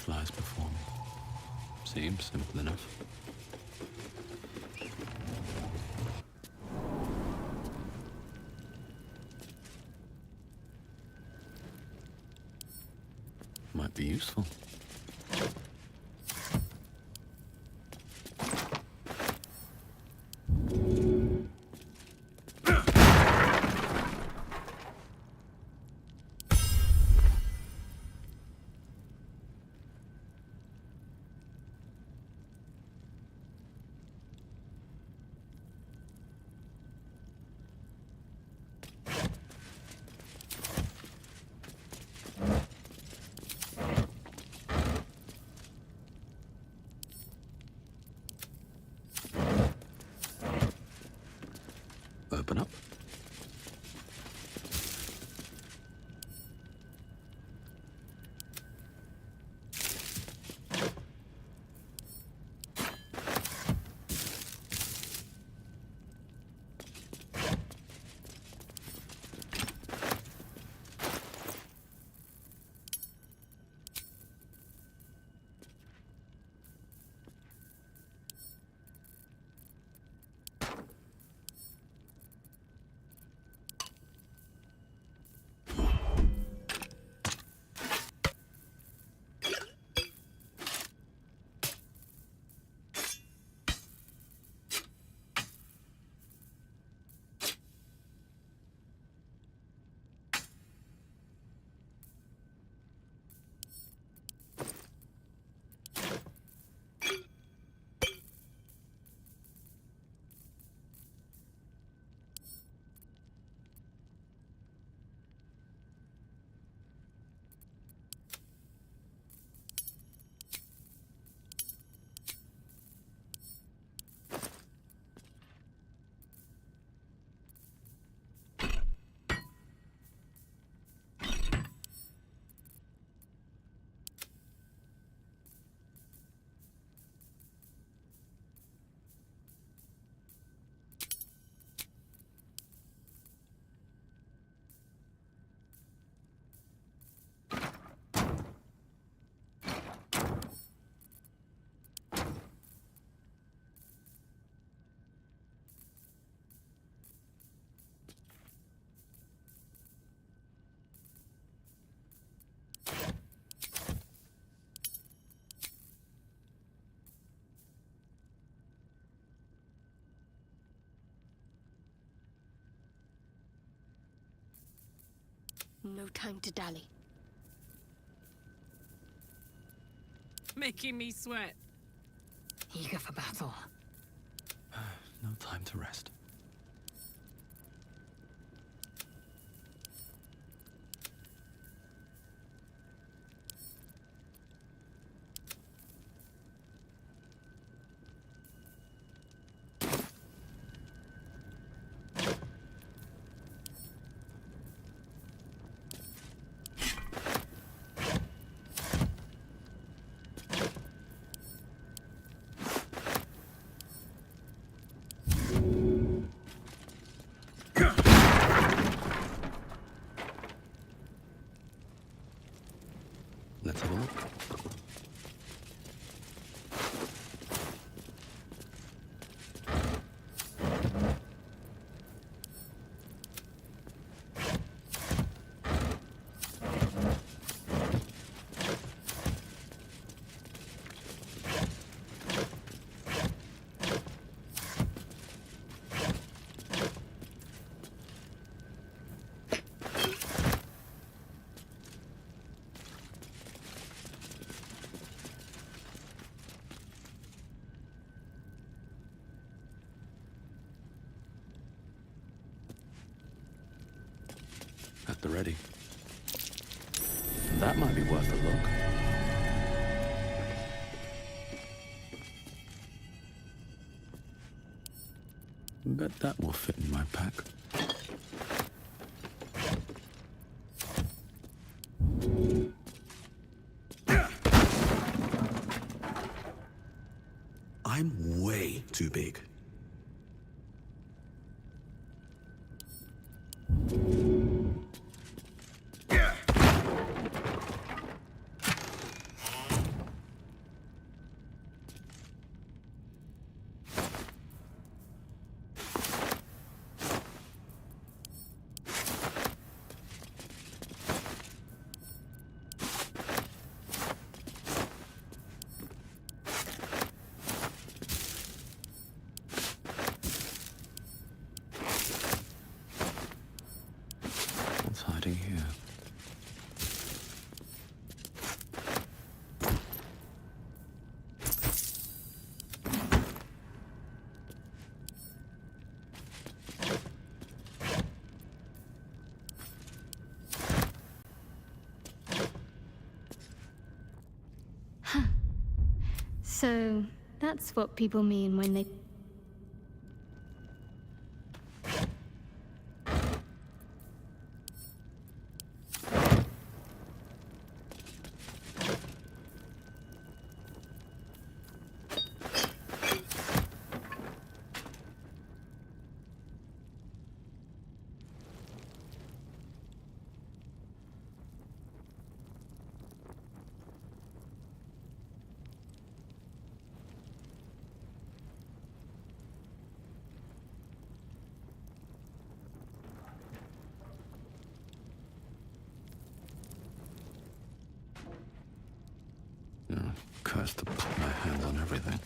lies before me. Seems simple enough. Might be useful. Open up. No time to dally. Making me sweat. Eager for battle. No time to rest. Let's have a look. At the ready. That might be worth a look. Bet that will fit in my pack. I'm way too big. hiding here? So, that's what people mean when they... Curse to put my hands on everything.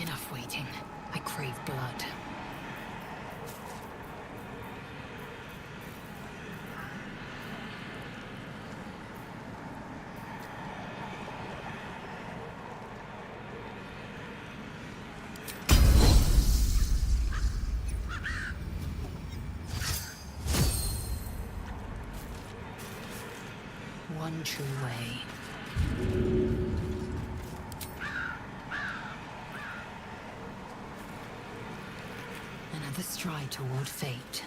Enough waiting. I crave blood. One true way. Another stride toward fate.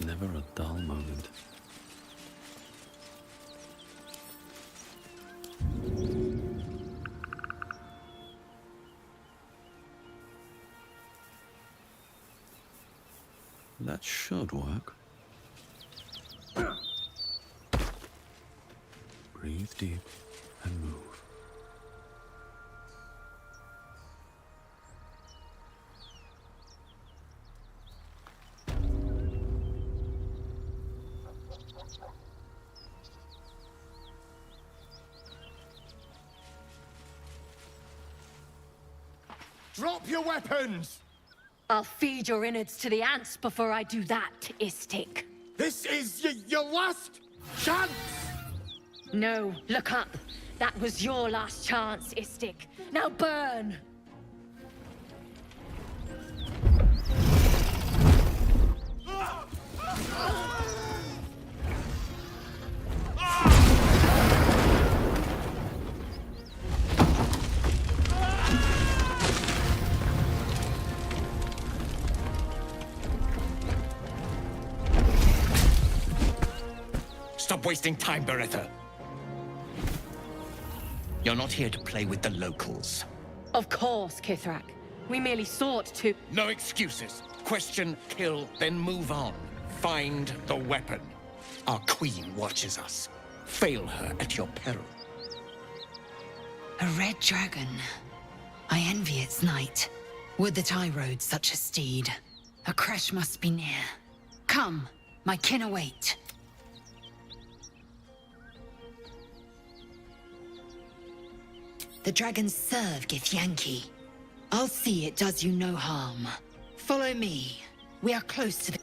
Never a dull moment. That should work. Breathe deep and move. Drop your weapons! I'll feed your innards to the ants before I do that, Istik. This is your last chance! No, look up. That was your last chance, Istik. Now burn! Stop wasting time, Beretta. You're not here to play with the locals. Of course, Kithrak. We merely sought to... No excuses. Question, kill, then move on. Find the weapon. Our queen watches us. Fail her at your peril. A red dragon. I envy its knight. Would that I rode such a steed. A crash must be near. Come, my kin await. The dragons serve Githyanki. I'll see it does you no harm. Follow me. We are close to the...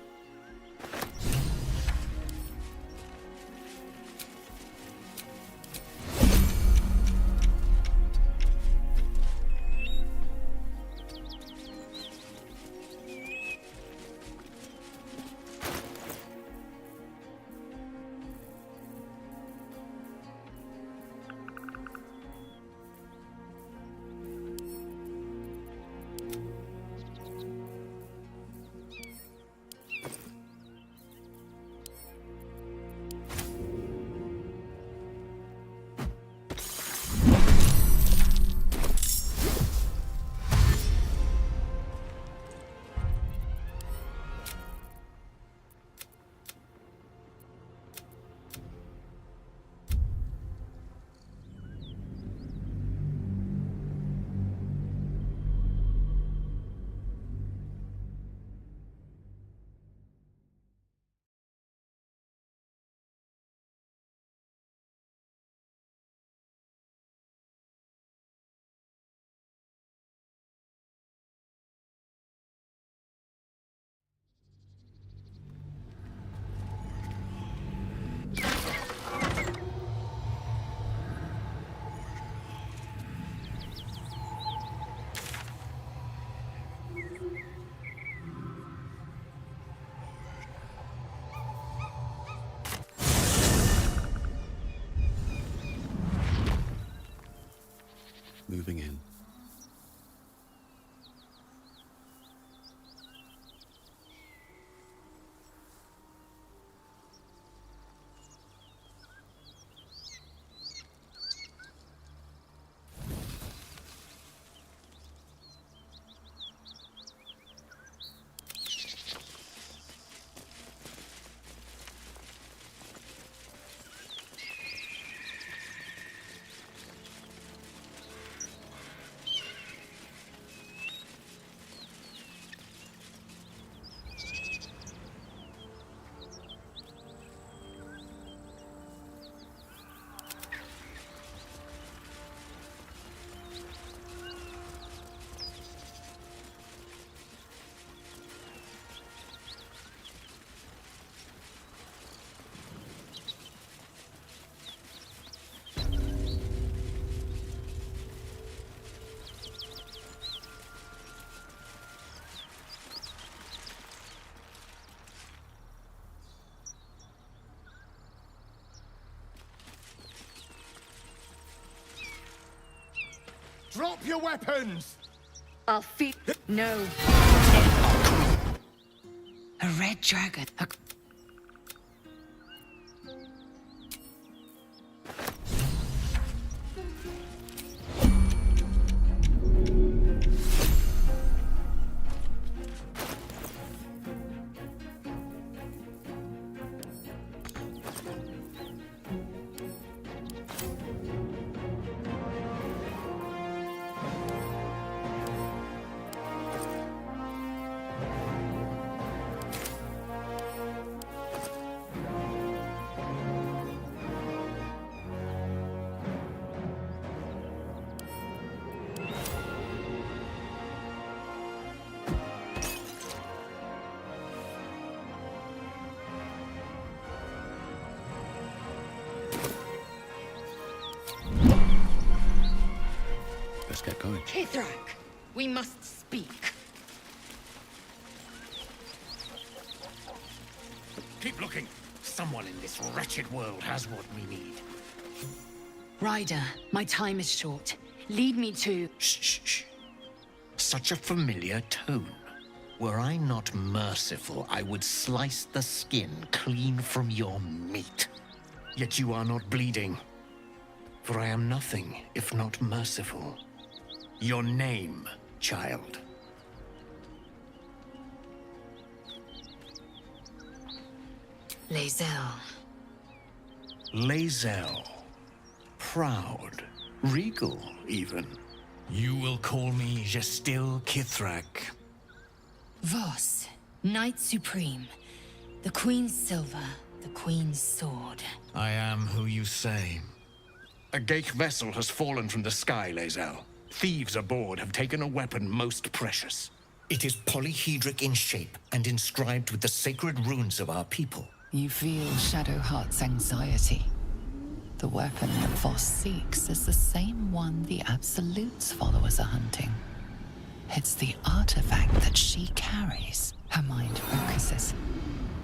Drop your weapons! I'll feed. No. A red dragon. Let's get going. Kithrak, we must speak. Keep looking. Someone in this wretched world has what we need. Ryder, my time is short. Lead me to... Shh, shh, shh. Such a familiar tone. Were I not merciful, I would slice the skin clean from your meat. Yet you are not bleeding. For I am nothing if not merciful. Your name, child. Lae'zel. Lae'zel. Proud. Regal, even. You will call me Gestil Kithrak. Voss, Knight Supreme. The Queen's silver, the Queen's sword. I am who you say. A Geich vessel has fallen from the sky, Lae'zel. Thieves aboard have taken a weapon most precious. It is polyhedric in shape and inscribed with the sacred runes of our people. You feel Shadowheart's anxiety. The weapon that Voss seeks is the same one the Absolute's followers are hunting. It's the artifact that she carries. Her mind focuses.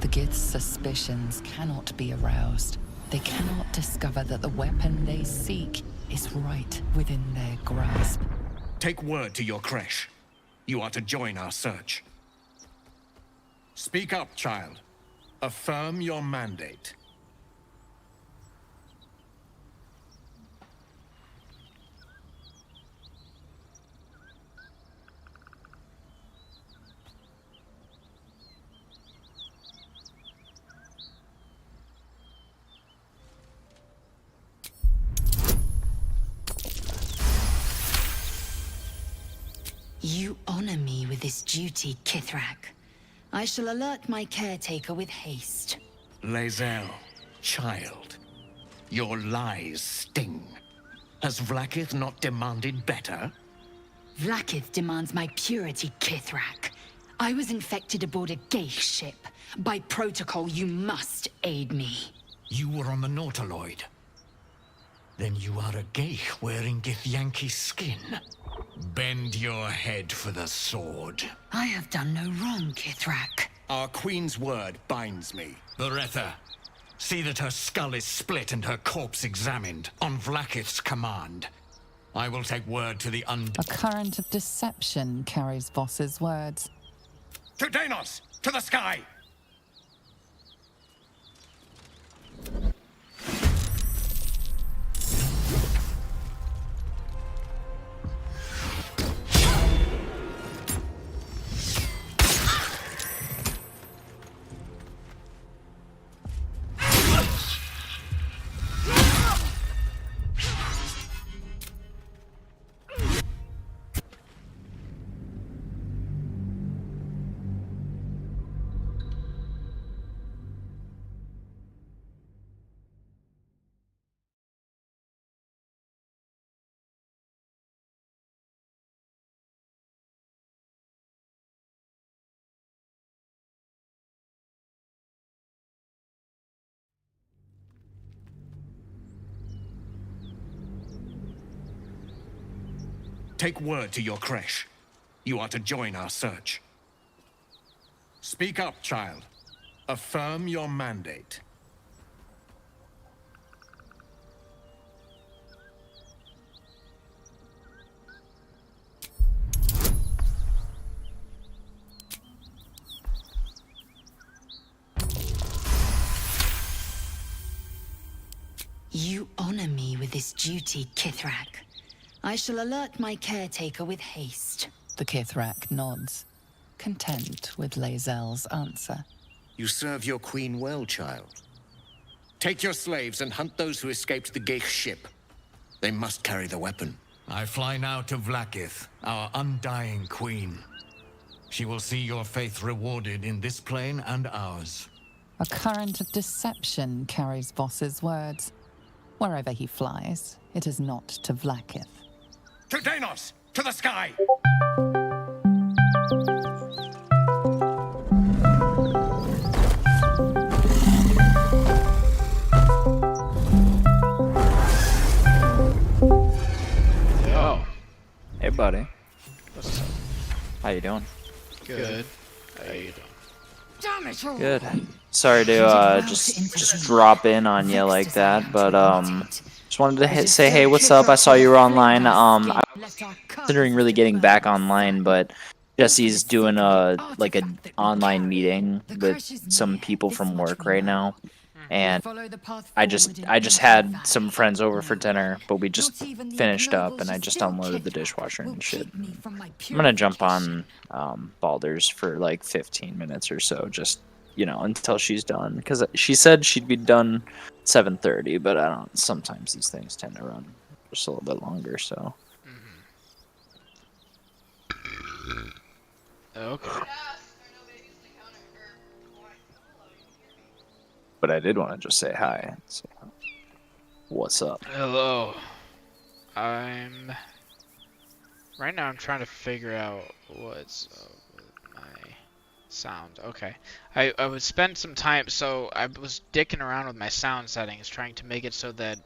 The Gith's suspicions cannot be aroused. They cannot discover that the weapon they seek is right within their grasp. Take word to your creche. You are to join our search. Speak up, child. Affirm your mandate. You honor me with this duty, Kithrak. I shall alert my caretaker with haste. Lae'zel, child. Your lies sting. Has Vlaakith not demanded better? Vlaakith demands my purity, Kithrak. I was infected aboard a Geich ship. By protocol, you must aid me. You were on the Nautiloid. Then you are a Geich wearing Githyanki's skin. Bend your head for the sword. I have done no wrong, Kithrak. Our queen's word binds me. Beretha, see that her skull is split and her corpse examined, on Vlaakith's command. I will take word to the A current of deception carries Voss's words. To Danos! To the sky! Take word to your creche. You are to join our search. Speak up, child. Affirm your mandate. this duty, Kithrak. I shall alert my caretaker with haste. The Kithrak nods, content with Lae'zel's answer. You serve your queen well, child. Take your slaves and hunt those who escaped the Geich ship. They must carry the weapon. I fly now to Vlaakith, our undying queen. She will see your faith rewarded in this plane and ours. A current of deception carries Voss's words. Wherever he flies, it is not to Vlaakith. To Danos! To the sky! Yo. Hey, buddy. What's up? How you doing? Good. How you doing? Damn it all! Good. Sorry to just drop in on you like that, but just wanted to say hey, what's up? I saw you were online. I'm considering really getting back online, but Jesse's doing a online meeting with some people from work right now, and I just had some friends over for dinner, but we just finished up, and I just unloaded the dishwasher and shit. I'm gonna jump on Baldur's for like 15 minutes or so, just until she's done, because she said she'd be done 7:30, but I don't. Sometimes these things tend to run just a little bit longer, so. Okay. But I did want to just say hi and say what's up. Hello. Right now I'm trying to figure out what's up with my sound. Okay. I would spend some time, so I was dicking around with my sound settings, trying to make it so that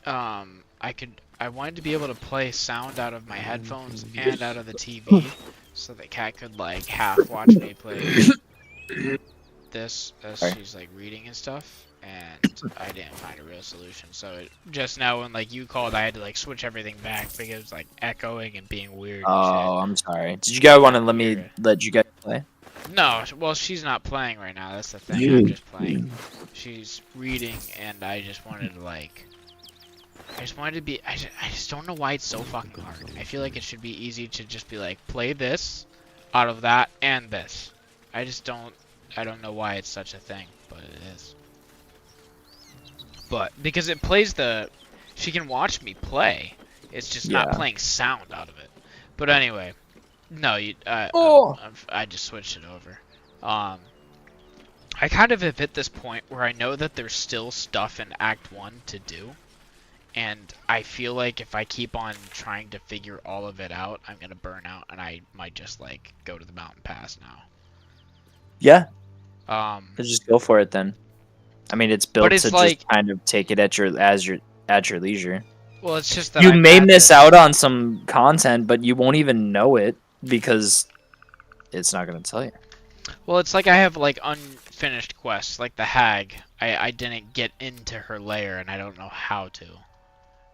I wanted to be able to play sound out of my headphones and out of the TV, so that Kat could like half watch me play this as she's like reading and stuff, and I didn't find a real solution. So just now when like you called, I had to like switch everything back because it was like echoing and being weird. Oh, I'm sorry. Did you guys want to let you guys play? No, well she's not playing right now. That's the thing. I'm just playing. She's reading, and I just wanted to like. I just don't know why it's so fucking hard. I feel like it should be easy to just be like, play this, out of that, and this. I don't know why it's such a thing, but it is. But, because it plays she can watch me play, it's just not playing sound out of it. But anyway, no, I just switched it over. I kind of have hit this point where I know that there's still stuff in Act 1 to do. And I feel like if I keep on trying to figure all of it out, I'm gonna burn out, and I might just like go to the mountain pass now. Yeah. Just go for it then. I mean, it's built to just kind of take it at your leisure. Well, it's just that you may miss out on some content, but you won't even know it because it's not gonna tell you. Well, it's like I have like unfinished quests, like the hag. I didn't get into her lair, and I don't know how to.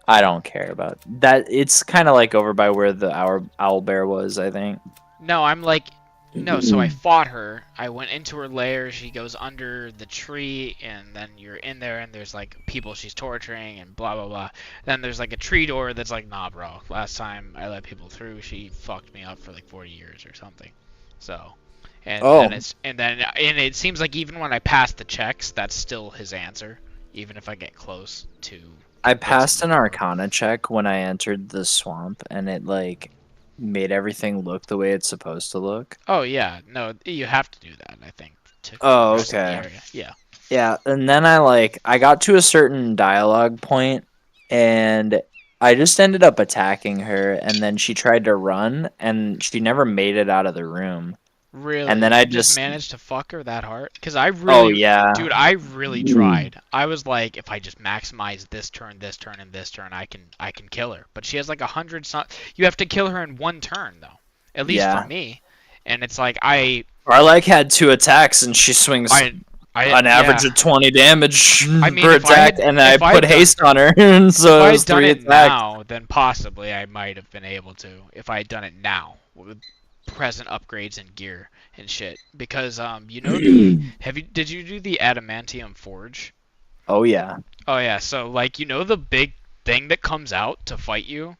I don't care about that. It's kind of like over by where the owlbear was, I think. No, I'm like, no. So I fought her. I went into her lair. She goes under the tree, and then you're in there, and there's like people she's torturing, and blah blah blah. Then there's like a tree door that's like, nah, bro. Last time I let people through, she fucked me up for like 40 years or something. So, and it seems like even when I pass the checks, that's still his answer, even if I get close to. I passed an Arcana check when I entered the swamp, and it like made everything look the way it's supposed to look. Oh yeah, no, you have to do that, I think. Oh, okay. Yeah. Yeah, and then I got to a certain dialogue point, and I just ended up attacking her, and then she tried to run, and she never made it out of the room. Really? And then I just managed to fuck her that hard? Because I really, dude, I really tried. I was like, if I just maximize this turn, and this turn, I can kill her. But she has like 100. You have to kill her in one turn, though. At least for me. And it's like Arlek had 2 attacks, and she swings an average of 20 damage per attack, and I put haste on her, and so it was 3 attacks. If I had done it now, then possibly I might have been able to. If I had done it now. With present upgrades and gear and shit, because did you do the adamantium forge? Oh yeah. Oh yeah, so like the big thing that comes out to fight you.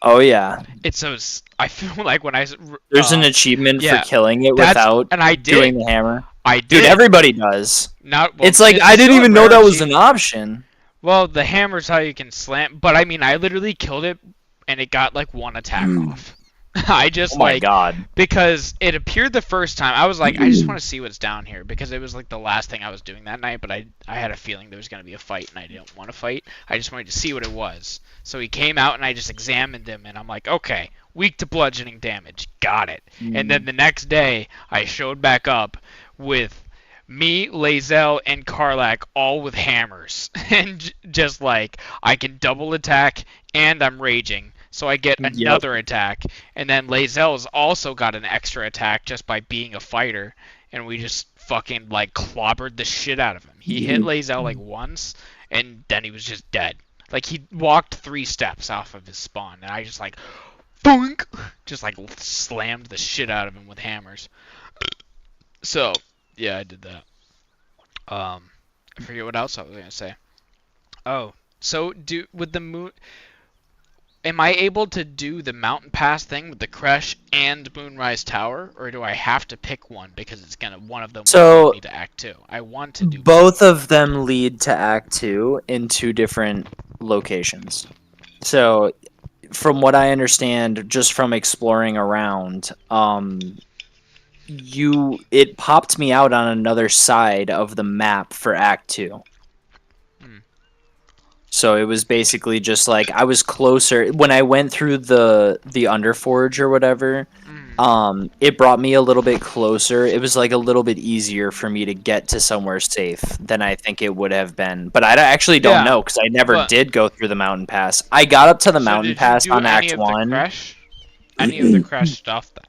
Oh yeah. It's those. I feel like when There's an achievement for yeah, killing it that's without and I doing did. the hammer. I did. Dude, everybody does. Not well, It's like it's I didn't still a even know rare that was an achievement. option. Well, the hammer's how you can slam, but I mean, I literally killed it, and it got like one attack off. I just Oh my god. because it appeared the first time. I was like, I just want to see what's down here because it was like the last thing I was doing that night. But I had a feeling there was gonna be a fight, and I didn't want to fight. I just wanted to see what it was. So he came out, and I just examined him, and I'm like, okay, weak to bludgeoning damage, got it. And then the next day, I showed back up with me, Lae'zel, and Karlach all with hammers, and just like I can double attack, and I'm raging. So I get another attack, and then Lae'zel's also got an extra attack just by being a fighter, and we just fucking like clobbered the shit out of him. He hit Lae'zel like once, and then he was just dead. Like he walked 3 steps off of his spawn, and I just like, boink, just like slammed the shit out of him with hammers. So yeah, I did that. I forget what else I was gonna say. Oh, so with the moon. Am I able to do the mountain pass thing with the Kresh and Moonrise Tower, or do I have to pick one because it's one of them will lead me to Act 2? I want to do both of them lead to Act 2 in 2 different locations. So, from what I understand, just from exploring around, it popped me out on another side of the map for Act 2. So it was basically just like I was closer when I went through the Underforge or whatever. It brought me a little bit closer. It was like a little bit easier for me to get to somewhere safe than I think it would have been. But I actually don't know because I never did go through the mountain pass. I got up to the mountain pass on Act 1. Any of the Kresh stuff then?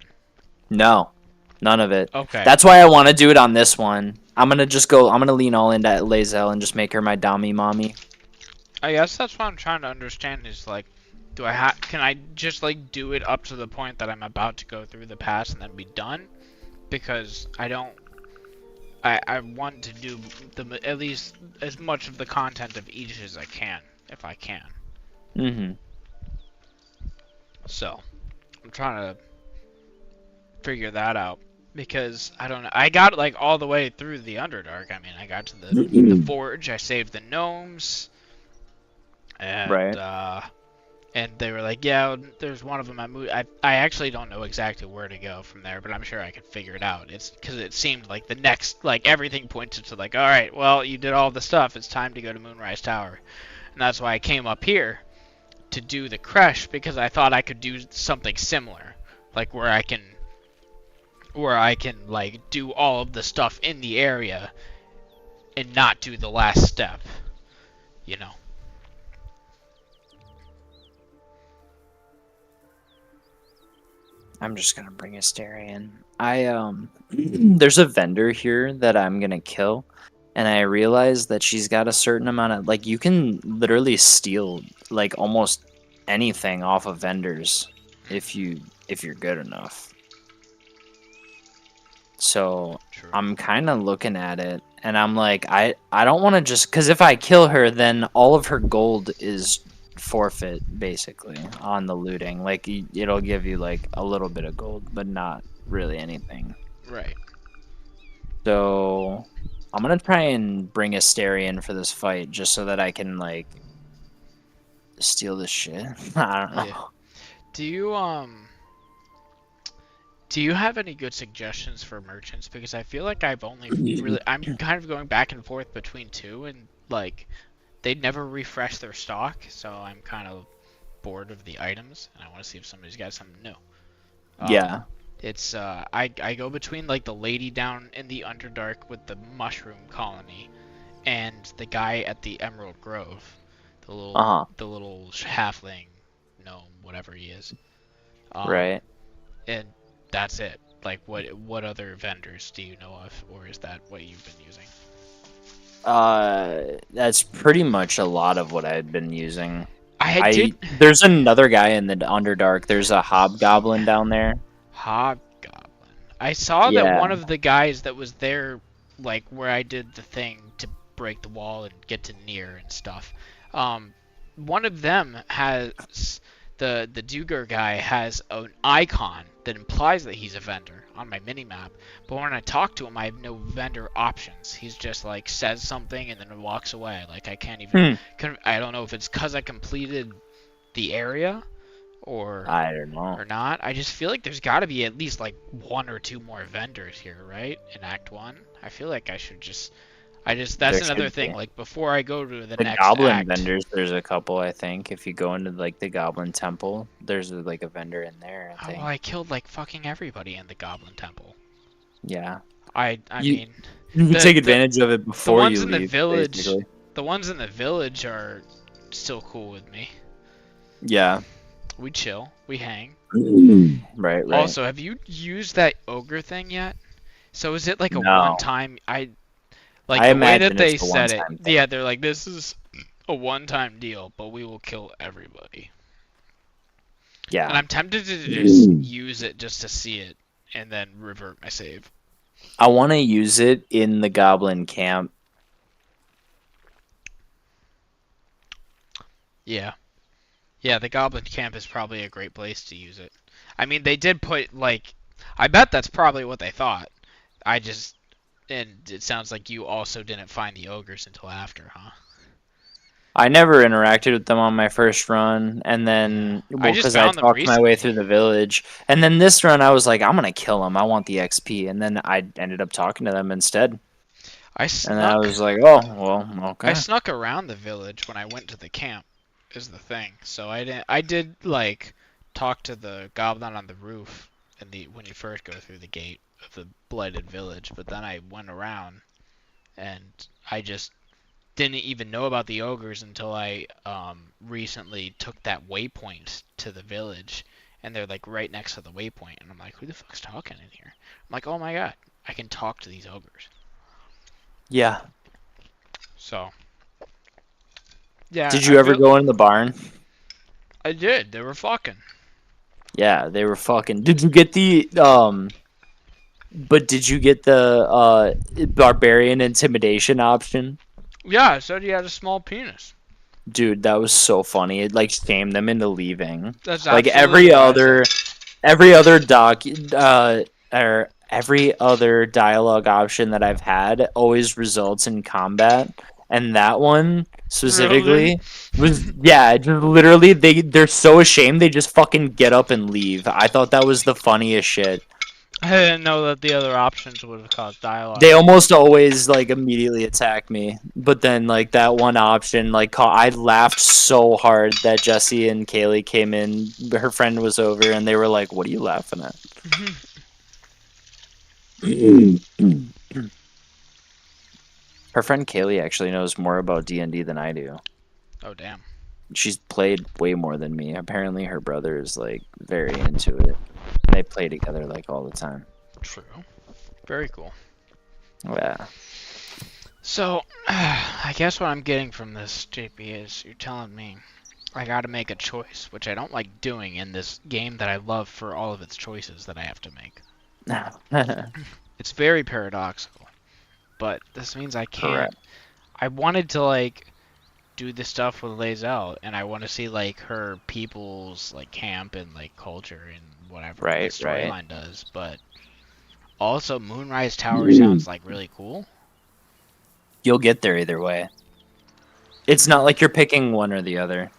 No, none of it. Okay. That's why I want to do it on this one. I'm gonna lean all into Lae'zel and just make her my Dami mommy. I guess that's what I'm trying to understand is like, can I just like do it up to the point that I'm about to go through the pass and then be done? Because I want to do at least as much of the content of each as I can, if I can. So, I'm trying to figure that out. Because, I don't know, I got like all the way through the Underdark. I mean, I got to the Forge, I saved the gnomes. And, and they were like, yeah, there's one of them I actually don't know exactly where to go from there, but I'm sure I could figure it out. It's because it seemed like the next, like, everything pointed to, like, alright, well, you did all the stuff, it's time to go to Moonrise Tower. And that's why I came up here to do the Kresh, because I thought I could do something similar. Like, where I can, like, do all of the stuff in the area and not do the last step. You know? I'm just gonna bring Asterion. There's a vendor here that I'm gonna kill, and I realized that she's got a certain amount of like you can literally steal like almost anything off of vendors if you're good enough. So True. I'm kind of looking at it, and I'm like, I don't want to just because if I kill her, then all of her gold is forfeit basically on the looting. Like it'll give you like a little bit of gold, but not really anything. Right. So I'm gonna try and bring Asterion for this fight just so that I can like steal this shit. I don't know. Yeah. Do you have any good suggestions for merchants? Because I feel like I'm kind of going back and forth between 2, and like they never refresh their stock, so I'm kind of bored of the items, and I want to see if somebody's got something new. Yeah. It's I go between like the lady down in the Underdark with the mushroom colony, and the guy at the Emerald Grove, the little halfling gnome, whatever he is. Right. And that's it. Like what other vendors do you know of, or is that what you've been using? That's pretty much a lot of what I've been using. There's another guy in the Underdark. There's a hobgoblin down there. Hobgoblin. I saw that one of the guys that was there, like where I did the thing to break the wall and get to near and stuff. One of them has the Duger guy has an icon that implies that he's a vendor on my minimap, but when I talk to him, I have no vendor options. He's just like says something and then walks away. Like I can't even. I don't know if it's because I completed the area or I don't know. or not. I just feel like there's got to be at least like 1 or 2 more vendors here, right? In Act 1. I feel like I should just that's There another should thing. be. Like before I go to the The next goblin act. vendors, there's a couple, I think. If you go into like the goblin temple, there's like a vendor in there, I Oh, think. well, I killed like fucking everybody in the Goblin Temple. Yeah. I You- mean, You can take advantage of it the before ones you in leave. the village, basically. the ones in the village are still cool with me. Yeah. We chill, we hang. Right. Also, have you used that ogre thing yet? So is it like a No. one-time? Like I the way that imagine they it's a said it. one-time thing. Yeah, they're like, this is a one-time deal, but we will kill everybody. Yeah. And I'm tempted to just use it just to see it, and then revert my save. I want to use it in the goblin camp. Yeah. Yeah, the Goblin Camp is probably a great place to use it. I mean, they did put, like... I bet that's probably what they thought. And it sounds like you also didn't find the ogres until after, huh? I never interacted with them on my first run, and then I just because I found them talked my way recently. through the village, and then this run I was like, I'm gonna kill them. I want the XP, and then I ended up talking to them instead, I and then I snuck... was like, oh well, okay. I snuck around the village when I went to the camp, is the thing. So I did, like, talk to the goblin on the roof when you first go through the gate of the blighted village, but then I went around, and I just didn't even know about the ogres until I recently took that waypoint to the village, and they're like right next to the waypoint, and I'm like, who the fuck's talking in here? I'm like, oh my god, I can talk to these ogres. Yeah. So yeah. Did you ever go in the barn? I did. They were fucking. Yeah, they were fucking. Did you get the But did you get the barbarian intimidation option? Yeah, I said he had a small penis. Dude, that was so funny. It like shamed them into leaving. That's Like absolutely what I said. every other or every other dialogue option that I've had always results in combat, and that one specifically was just literally they're so ashamed they just fucking get up and leave. I thought that was the funniest shit. I didn't know that the other options would have caused dialogue. They almost always like immediately attack me, but then like that one option, like I laughed so hard that Jesse and Kaylee came in. Her friend was over, and they were like, "What are you laughing at?" Her friend Kaylee actually knows more about D&D than I do. Oh damn. She's played way more than me. Apparently, her brother is like very into it. They play together like all the time. True. Very cool. Yeah. So, I guess what I'm getting from this, JP, is you're telling me I gotta make a choice, which I don't like doing in this game that I love for all of its choices that I have to make. It's very paradoxical, but this means I can't. Correct. I wanted to, like, do the stuff with Lae'zel, and I want to see, like, her people's, like, camp and, like, culture and whatever the storyline does, but also Moonrise Tower sounds, like, really cool. You'll get there either way. It's not like you're picking one or the other.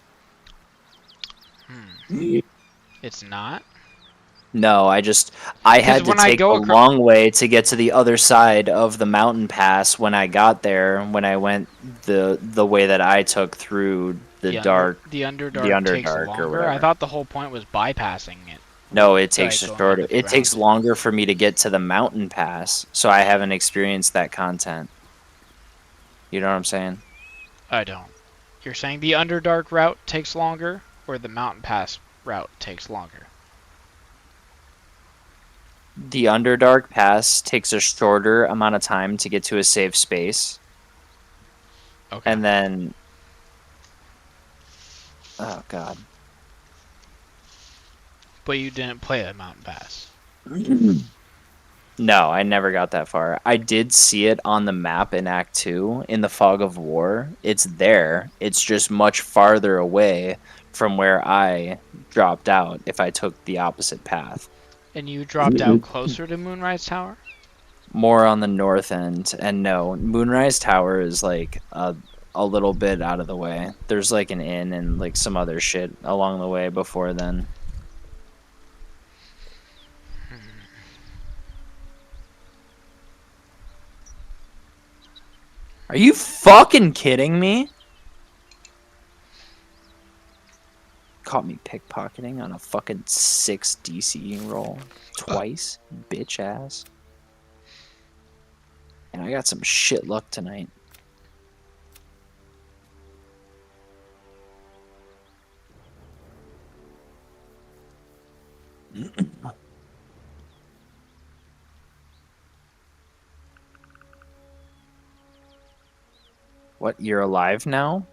It's not? No, I had to take a long way to get to the other side of the mountain pass when I got there, when I went the way that I took through the Underdark takes longer? or whatever. I thought the whole point was bypassing it. No, it takes shorter. It takes longer for me to get to the mountain pass, so I haven't experienced that content. You know what I'm saying? I don't. You're saying the Underdark route takes longer, or the mountain pass route takes longer? The Underdark pass takes a shorter amount of time to get to a safe space. Okay. And then... Oh, God. But you didn't play the mountain pass. No, I never got that far. I did see it on the map in Act 2 in the Fog of War. It's there. It's just much farther away from where I dropped out if I took the opposite path. And you dropped out closer to Moonrise Tower? More on the north end. And no, Moonrise Tower is like a little bit out of the way. There's like an inn and like some other shit along the way before then. Are you fucking kidding me? Caught me pickpocketing on a fucking 6 DC roll. Twice, bitch ass. And I got some shit luck tonight. What, you're alive now?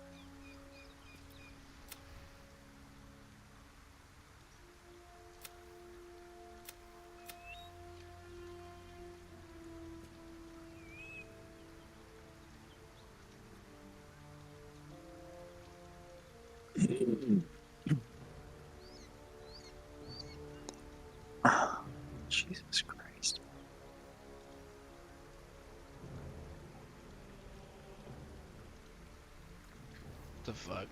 Jesus Christ. The fuck?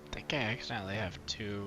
I think I accidentally have 2